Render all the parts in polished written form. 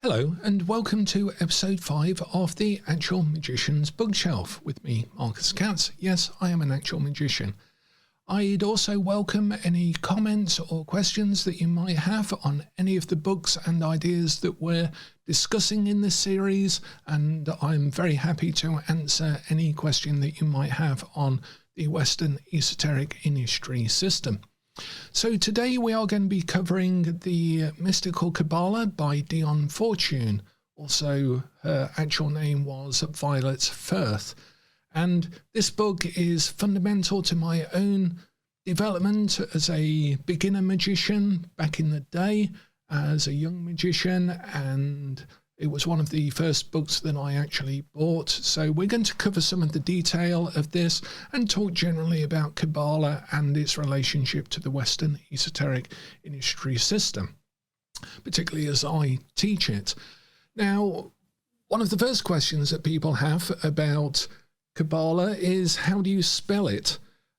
Hello and welcome to episode 5 of the Actual Magicians Bookshelf with me, Marcus Katz. Yes, I am an actual magician. I'd also welcome any comments or questions that you might have on any of the books and ideas that we're discussing in this series, and I'm very happy to answer any question that you might have on the Western Esoteric Initiatory System. So today we are going to be covering the Mystical Qabalah by Dion Fortune. Also, her actual name was Violet Firth. And this book is fundamental to my own development as a beginner magician back in the day, as a young magician, and it was one of the first books that I actually bought. So we're going to cover some of the detail of this and talk generally about Kabbalah and its relationship to the Western Esoteric Initiatory System, particularly as I teach it. Now, one of the first questions that people have about Kabbalah is, how do you spell it?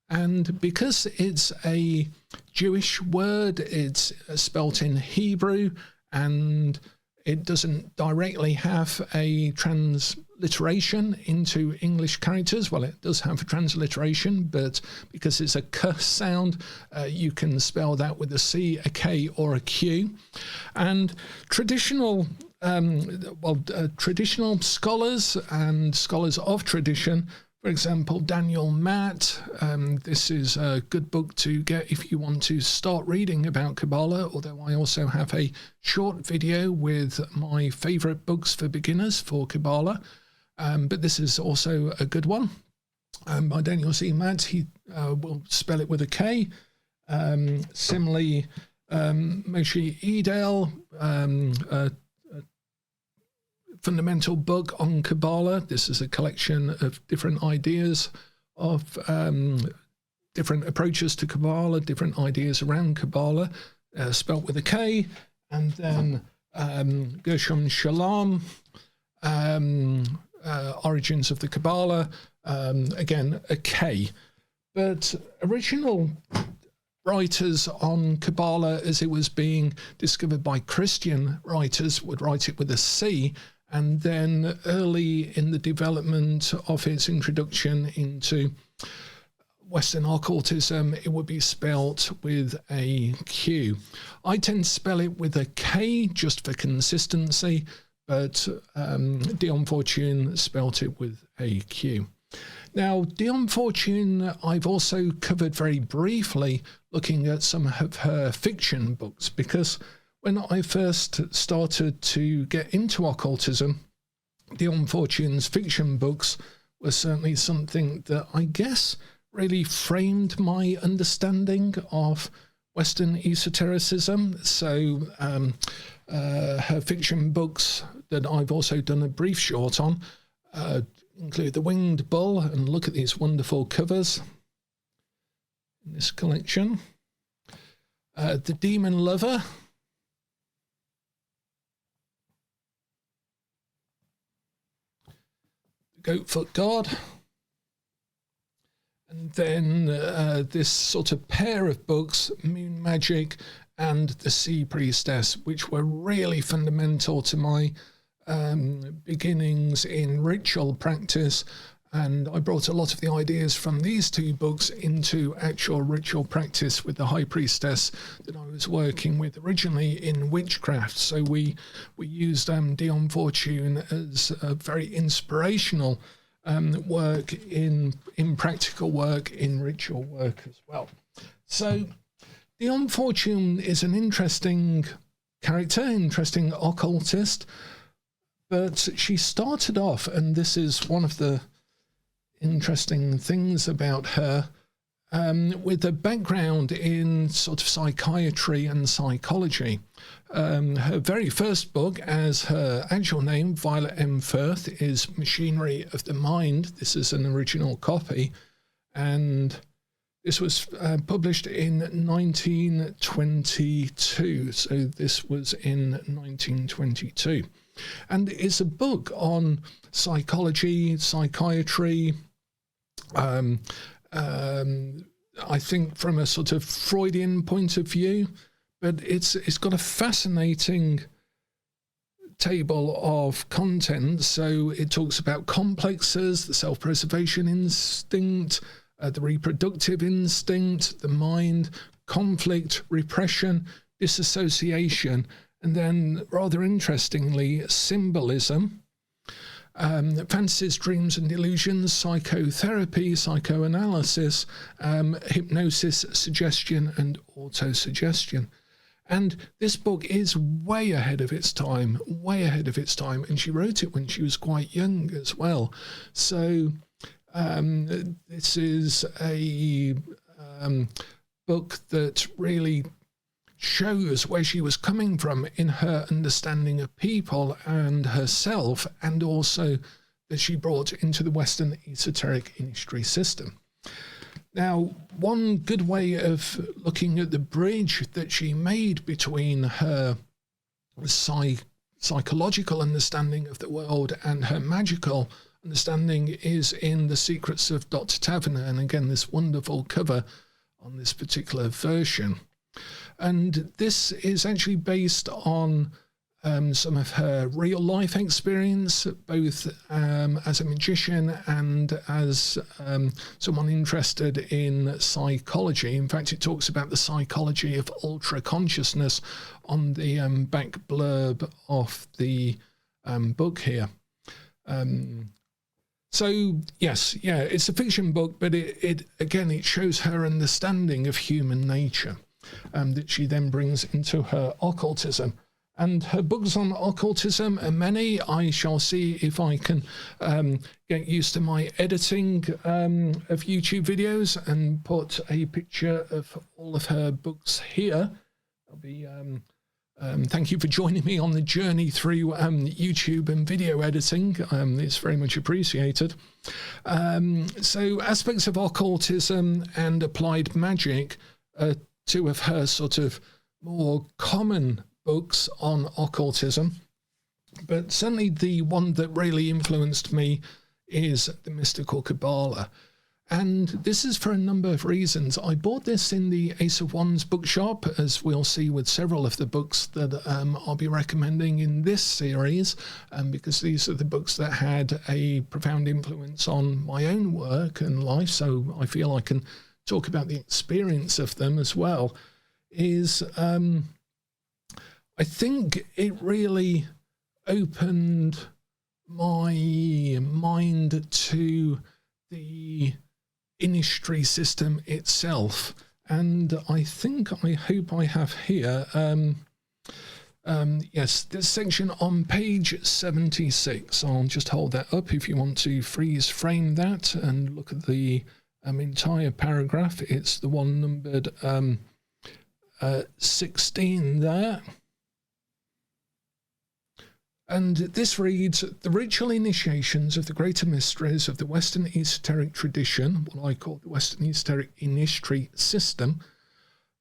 And because it's a Jewish word, it's spelt in Hebrew, and it doesn't directly have a transliteration into English characters. Well, it does have a transliteration, but because it's a K sound, you can spell that with a C, a K, or a Q. And traditional scholars and scholars of tradition, for example, Daniel Matt, this is a good book to get if you want to start reading about Kabbalah, although I also have a short video with my favourite books for beginners for Kabbalah, but this is also a good one. By Daniel C. Matt, he will spell it with a K. Similarly, Moshe Edel, fundamental book on Kabbalah. This is a collection of different ideas of different approaches to Kabbalah, different ideas around Kabbalah, spelt with a K. And then Gershom Shalom, Origins of the Kabbalah, again a K. But original writers on Kabbalah, as it was being discovered by Christian writers, would write it with a C. And then early in the development of its introduction into Western occultism, it would be spelt with a Q. I tend to spell it with a K just for consistency, but Dion Fortune spelt it with a Q. Now, Dion Fortune, I've also covered very briefly, looking at some of her fiction books, because when I first started to get into occultism, Dion Fortune's fiction books were certainly something that I guess really framed my understanding of Western esotericism. So her fiction books that I've also done a brief short on include The Winged Bull, and look at these wonderful covers in this collection. The Demon Lover, Goatfoot God, and then this sort of pair of books, Moon Magic and The Sea Priestess, which were really fundamental to my beginnings in ritual practice. And I brought a lot of the ideas from these two books into actual ritual practice with the High Priestess that I was working with originally in witchcraft. So we used Dion Fortune as a very inspirational work in practical work, in ritual work as well. So Dion Fortune is an interesting character, interesting occultist, but she started off, and this is one of the interesting things about her, with a background in sort of psychiatry and psychology. Her very first book, as her actual name, Violet M. Firth, is Machinery of the Mind. This is an original copy, and this was published in 1922. So this was in 1922. And it's a book on psychology, psychiatry, I think from a sort of Freudian point of view, but it's got a fascinating table of contents. So it talks about complexes, the self-preservation instinct, the reproductive instinct, the mind, conflict, repression, disassociation, and then, rather interestingly, symbolism, fantasies, dreams and delusions, psychotherapy, psychoanalysis, hypnosis, suggestion and autosuggestion. And this book is way ahead of its time, and she wrote it when she was quite young as well. So this is a book that really shows where she was coming from in her understanding of people and herself, and also that she brought into the Western Esoteric Initiatory System. Now, one good way of looking at the bridge that she made between her psychological understanding of the world and her magical understanding is in The Secrets of Dr. Taverner, and again, this wonderful cover on this particular version. And this is actually based on some of her real life experience, both as a magician and as someone interested in psychology. In fact, it talks about the psychology of ultra consciousness on the back blurb of the book here. So yes, it's a fiction book, but it shows her understanding of human nature that she then brings into her occultism. And her books on occultism are many. I shall see if I can get used to my editing of YouTube videos and put a picture of all of her books here. I'll be thank you for joining me on the journey through YouTube and video editing. It's very much appreciated. So aspects of occultism and applied magic are two of her sort of more common books on occultism, but certainly the one that really influenced me is the Mystical Qabalah. And this is for a number of reasons. I bought this in the Ace of Wands bookshop, as we'll see with several of the books that I'll be recommending in this series, because these are the books that had a profound influence on my own work and life, so I feel I can talk about the experience of them as well. I think it really opened my mind to the initiatory system itself, and I hope I have here yes, this section on page 76. I'll just hold that up if you want to freeze frame that and look at the entire paragraph. It's the one numbered 16 there. And this reads, the ritual initiations of the greater mysteries of the Western Esoteric tradition, what I call the Western Esoteric Initiatory System,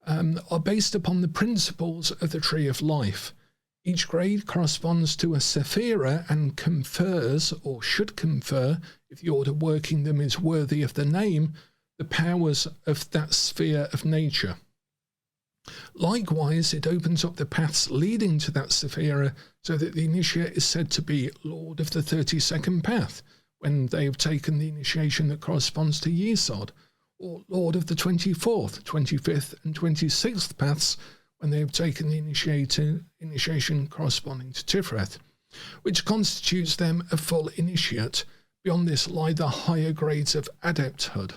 are based upon the principles of the Tree of Life. Each grade corresponds to a Sephirah and confers, or should confer, if the order working them is worthy of the name, the powers of that sphere of nature. Likewise, it opens up the paths leading to that Sephirah, so that the initiate is said to be Lord of the 32nd path, when they have taken the initiation that corresponds to Yesod, or Lord of the 24th, 25th and 26th paths, when they have taken the initiation corresponding to Tiferet, which constitutes them a full initiate. Beyond this lie the higher grades of adepthood.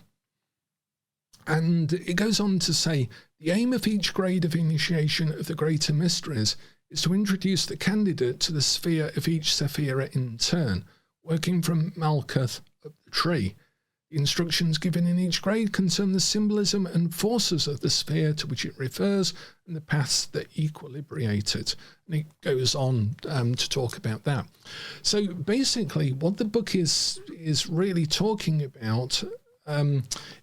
And it goes on to say, the aim of each grade of initiation of the greater mysteries is to introduce the candidate to the sphere of each Sephirah in turn, working from Malkuth up the tree. The instructions given in each grade concern the symbolism and forces of the sphere to which it refers and the paths that equilibrate it. And it goes on to talk about that. So basically what the book is really talking about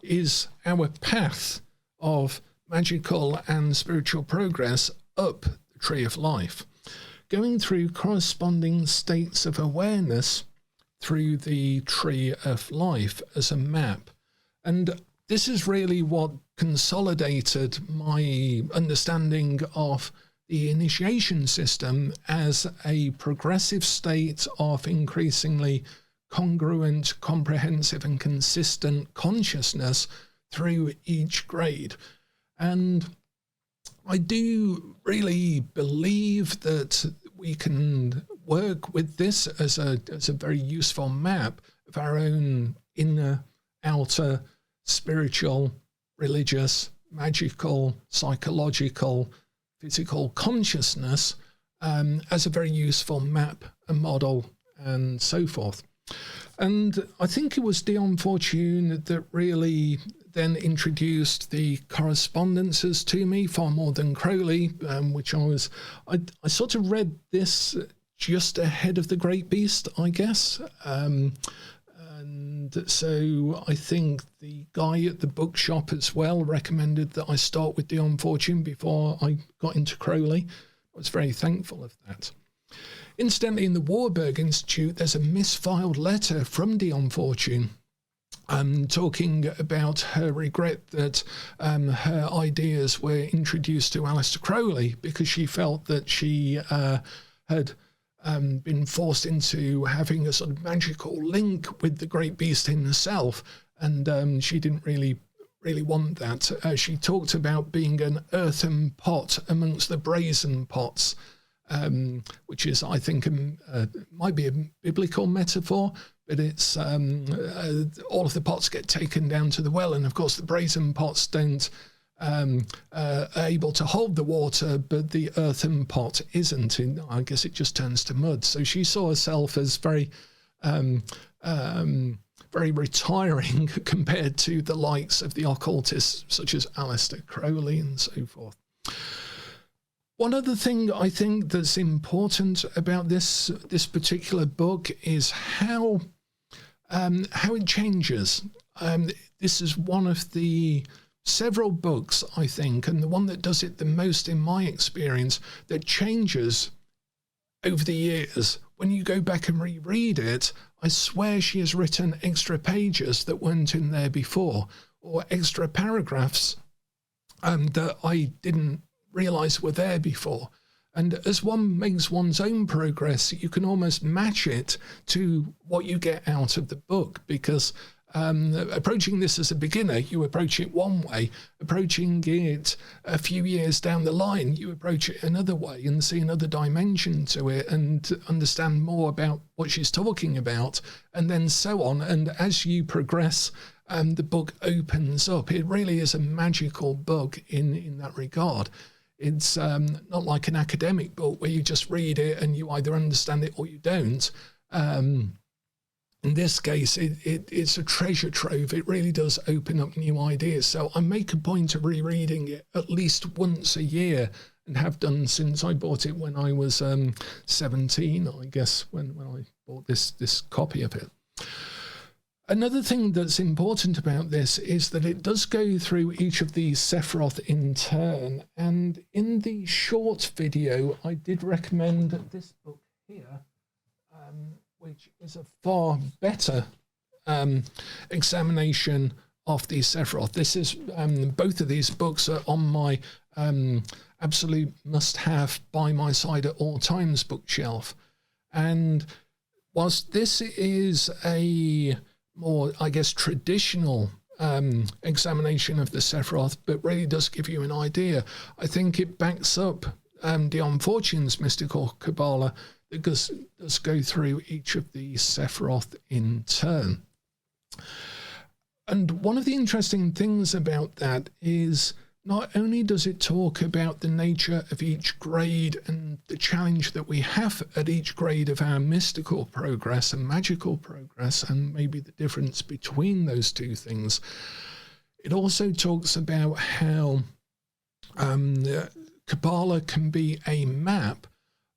is our path of magical and spiritual progress up the Tree of Life, going through corresponding states of awareness through the Tree of Life as a map. And this is really what consolidated my understanding of the initiation system as a progressive state of increasingly congruent, comprehensive and consistent consciousness through each grade. And I do really believe that we can work with this as a very useful map of our own inner, outer, spiritual, religious, magical, psychological, physical consciousness as a very useful map and model and so forth. And I think it was Dion Fortune that really then introduced the Correspondences to me far more than Crowley, which I sort of read this just ahead of the Great Beast, I guess. And so I think the guy at the bookshop as well recommended that I start with Dion Fortune before I got into Crowley. I was very thankful of that. Incidentally, in the Warburg Institute, there's a misfiled letter from Dion Fortune talking about her regret that her ideas were introduced to Aleister Crowley because she felt that she had been forced into having a sort of magical link with the Great Beast himself, and she didn't really want that. She talked about being an earthen pot amongst the brazen pots, which is, I think, might be a biblical metaphor, but it's all of the pots get taken down to the well, and of course the brazen pots don't are able to hold the water, but the earthen pot isn't. I guess it just turns to mud. So she saw herself as very retiring compared to the likes of the occultists such as Aleister Crowley and so forth. One other thing I think that's important about this particular book is how it changes. This is one of the several books, I think, and the one that does it the most in my experience, that changes over the years. When you go back and reread it, I swear she has written extra pages that weren't in there before, or extra paragraphs that I didn't realise were there before. And as one makes one's own progress, you can almost match it to what you get out of the book, because approaching this as a beginner, you approach it one way. Approaching it a few years down the line, you approach it another way and see another dimension to it and understand more about what she's talking about, and then so on. And as you progress, the book opens up. It really is a magical book in that regard. It's not like an academic book where you just read it and you either understand it or you don't. In this case, it's a treasure trove. It really does open up new ideas. So I make a point of rereading it at least once a year, and have done since I bought it when I was 17, I guess, when I bought this copy of it. Another thing that's important about this is that it does go through each of these Sephiroth in turn. And in the short video, I did recommend this book here, which is a far better examination of the Sephiroth. This is both of these books are on my absolute must-have by my side at all times bookshelf. And whilst this is a more, I guess, traditional examination of the Sephiroth, but really does give you an idea, I think it backs up Dion Fortune's Mystical Qabalah, that does go through each of the Sephiroth in turn. And one of the interesting things about that is not only does it talk about the nature of each grade and the challenge that we have at each grade of our mystical progress and magical progress, and maybe the difference between those two things, it also talks about how Kabbalah can be a map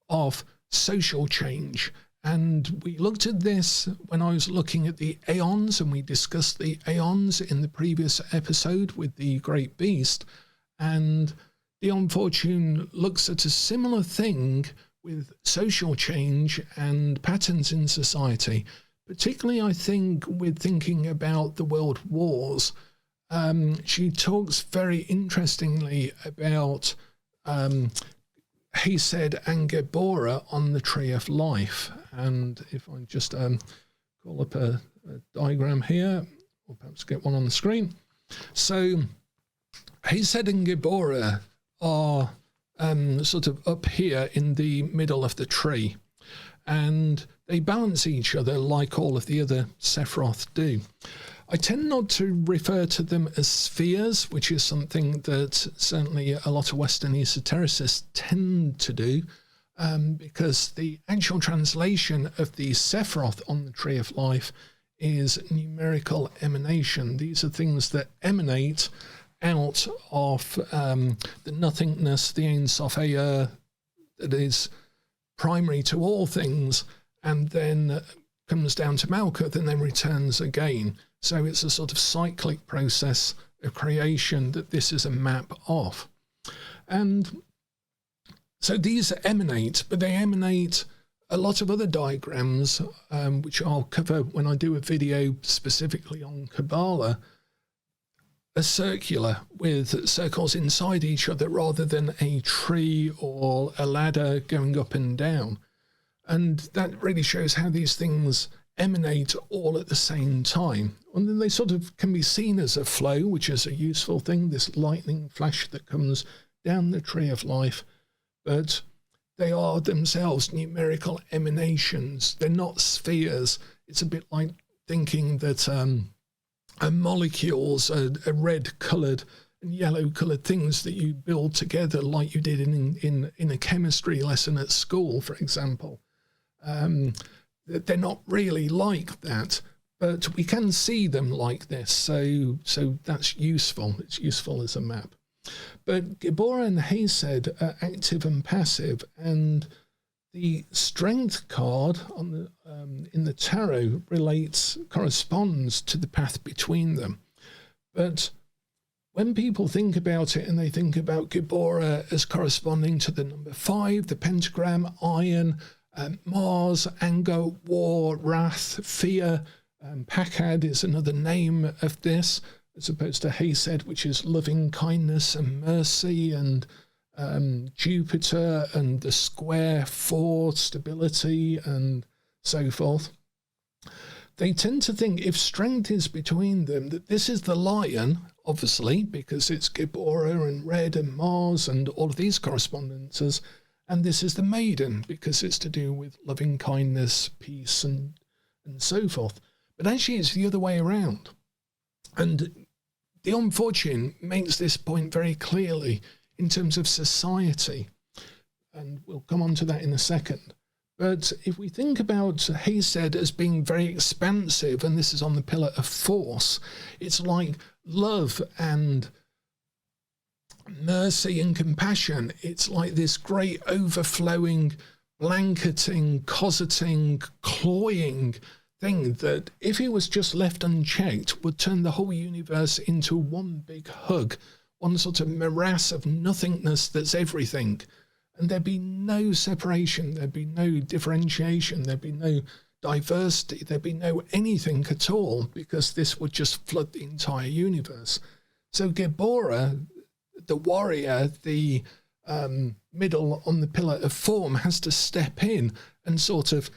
of social change. And we looked at this when I was looking at the Aeons, and we discussed the Aeons in the previous episode with the Great Beast. And Dion Fortune looks at a similar thing with social change and patterns in society, particularly, I think, with thinking about the world wars. She talks very interestingly about Chesed and Geburah on the tree of life. And if I just call up a diagram here, or perhaps get one on the screen. So Chesed and Geburah are sort of up here in the middle of the tree, and they balance each other like all of the other Sephiroth do. I tend not to refer to them as spheres, which is something that certainly a lot of Western esotericists tend to do, because the actual translation of the Sephiroth on the Tree of Life is numerical emanation. These are things that emanate out of the nothingness, the Ein Sof that is primary to all things, and then comes down to Malkuth and then returns again. So it's a sort of cyclic process of creation that this is a map of. And so these emanate, but they emanate a lot of other diagrams, which I'll cover when I do a video specifically on Kabbalah, are circular with circles inside each other rather than a tree or a ladder going up and down. And that really shows how these things emanate all at the same time. And then they sort of can be seen as a flow, which is a useful thing, this lightning flash that comes down the tree of life. But they are themselves numerical emanations. They're not spheres. It's a bit like thinking that molecules are red-coloured and yellow-coloured things that you build together like you did in a chemistry lesson at school, for example. They're not really like that, but we can see them like this, so that's useful. It's useful as a map. But Geburah and Chesed are active and passive, and the strength card on the in the tarot corresponds to the path between them. But when people think about it and they think about Geburah as corresponding to the number 5, the pentagram, iron, Mars, anger, war, wrath, fear, Pakad is another name of this, as opposed to Chesed, which is loving kindness and mercy, and Jupiter and the square 4, stability, and so forth. They tend to think if strength is between them, that this is the lion, obviously, because it's Geburah and red and Mars and all of these correspondences, and this is the maiden, because it's to do with loving kindness, peace, and so forth. But actually it's the other way around. And Dion Fortune makes this point very clearly in terms of society, and we'll come on to that in a second. But if we think about Chesed as being very expansive, and this is on the pillar of force, it's like love and mercy and compassion. It's like this great overflowing, blanketing, cosseting, cloying thing that, if it was just left unchecked, would turn the whole universe into one big hug, one sort of morass of nothingness that's everything. And there'd be no separation, there'd be no differentiation, there'd be no diversity, there'd be no anything at all, because this would just flood the entire universe. So Geburah, the warrior, the middle on the pillar of form, has to step in and sort of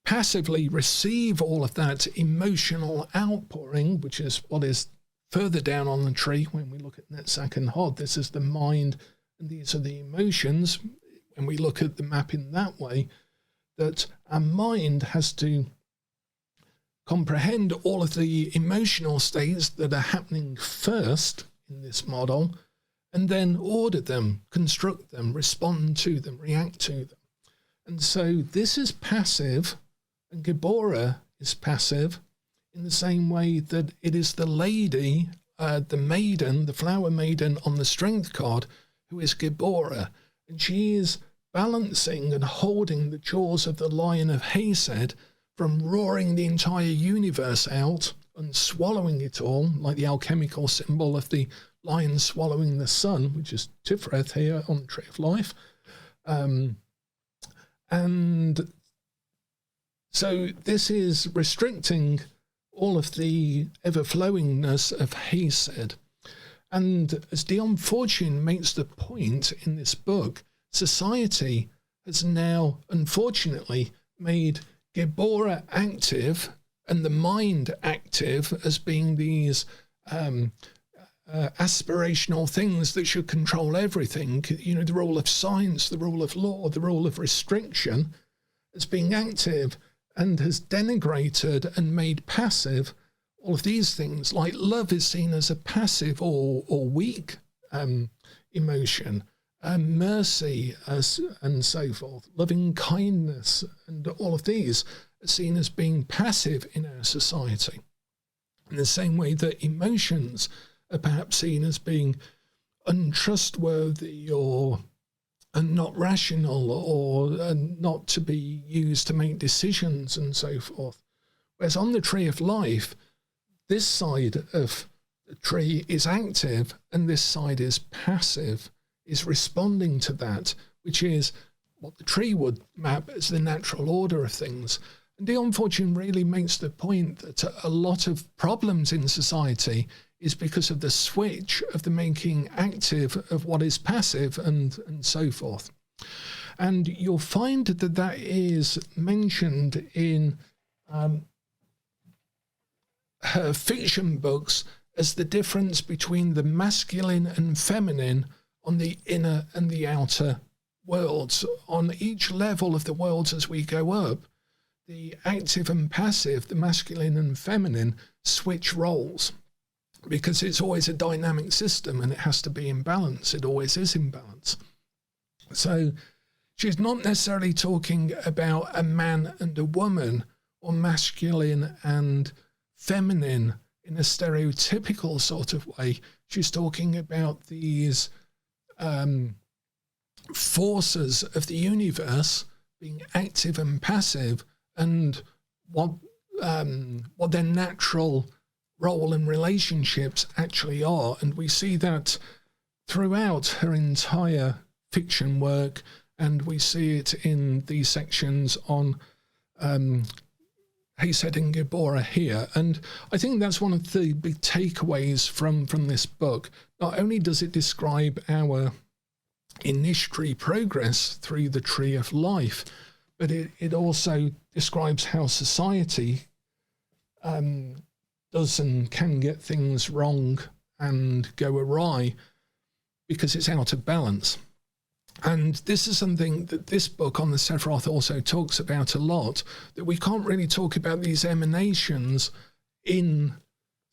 passively receive all of that emotional outpouring, which is what is further down on the tree when we look at Netzach and Hod. This is the mind, and these are the emotions. When we look at the map in that way, that our mind has to comprehend all of the emotional states that are happening first in this model, and then order them, construct them, respond to them, react to them. And so this is passive, and Geburah is passive in the same way that it is the lady, the maiden, the flower maiden on the strength card, who is Geburah. And she is balancing and holding the jaws of the lion of Chesed from roaring the entire universe out and swallowing it all, like the alchemical symbol of the lion swallowing the sun, which is Sephiroth here on the Tree of Life. And so this is restricting all of the ever-flowingness of Chesed. And as Dion Fortune makes the point in this book, society has now, unfortunately, made Geburah active and the mind active as being these aspirational things that should control everything. You know, the rule of science, the rule of law, the rule of restriction as being active, and has denigrated and made passive all of these things. Like love is seen as a passive or weak emotion, mercy and so forth, loving kindness, and all of these are seen as being passive in our society. In the same way that emotions are perhaps seen as being untrustworthy or not rational or not to be used to make decisions and so forth. Whereas on the tree of life, this side of the tree is active and this side is passive, is responding to that, which is what the tree would map as the natural order of things. And Dion Fortune really makes the point that a lot of problems in society is because of the switch of the making active of what is passive and so forth. And you'll find that that is mentioned in her fiction books as the difference between the masculine and feminine on the inner and the outer worlds. On each level of the worlds as we go up, the active and passive, the masculine and feminine, switch roles, because it's always a dynamic system and it has to be in balance. It always is in balance. So she's not necessarily talking about a man and a woman or masculine and feminine in a stereotypical sort of way. She's talking about these forces of the universe being active and passive, and what their natural role and relationships actually are. And we see that throughout her entire fiction work, and we see it in these sections on Chesed and Geburah here. And I think that's one of the big takeaways from this book. Not only does it describe our initiatory progress through the tree of life, but it also describes how society does and can get things wrong and go awry because it's out of balance. And this is something that this book on the Sephiroth also talks about a lot, that we can't really talk about these emanations in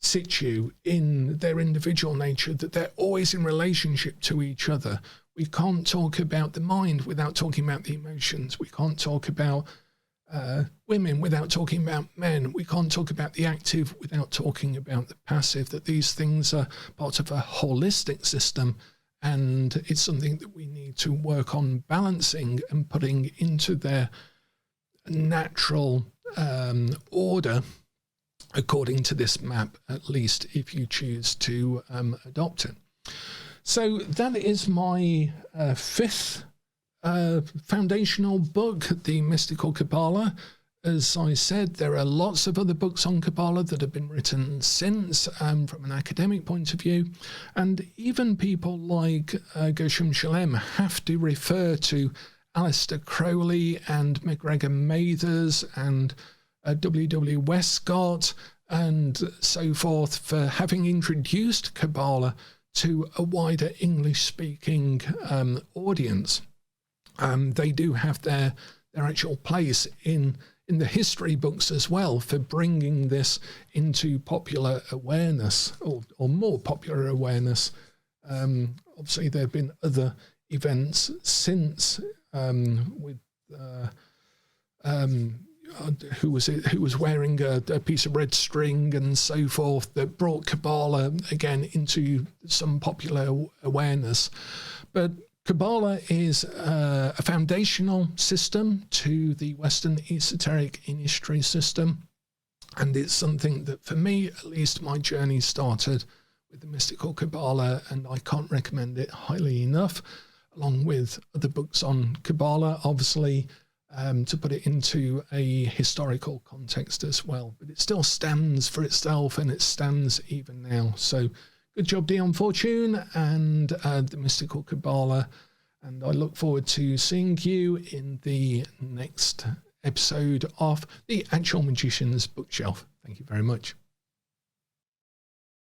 situ, in their individual nature, that they're always in relationship to each other. We can't talk about the mind without talking about the emotions. We can't talk about women without talking about men. We can't talk about the active without talking about the passive, that these things are part of a holistic system. And it's something that we need to work on balancing and putting into their natural order, according to this map, at least if you choose to adopt it. So that is my fifth foundational book, the Mystical Qabalah. As I said, there are lots of other books on Kabbalah that have been written since from an academic point of view, and even people like Gershom Shalem have to refer to Aleister Crowley and McGregor Mathers and W.W. Westcott and so forth for having introduced Kabbalah to a wider English-speaking audience. They do have their actual place in the history books as well for bringing this into popular awareness or more popular awareness. Obviously, there have been other events since with who was wearing a piece of red string and so forth that brought Kabbalah again into some popular awareness. But Kabbalah is a foundational system to the Western Esoteric Initiatory System, and it's something that, for me at least, my journey started with the Mystical Qabalah, and I can't recommend it highly enough, along with other books on Kabbalah, obviously, to put it into a historical context as well. But it still stands for itself, and it stands even now. So good job, Dion Fortune and the Mystical Qabalah. And I look forward to seeing you in the next episode of the Actual Magicians Bookshelf. Thank you very much.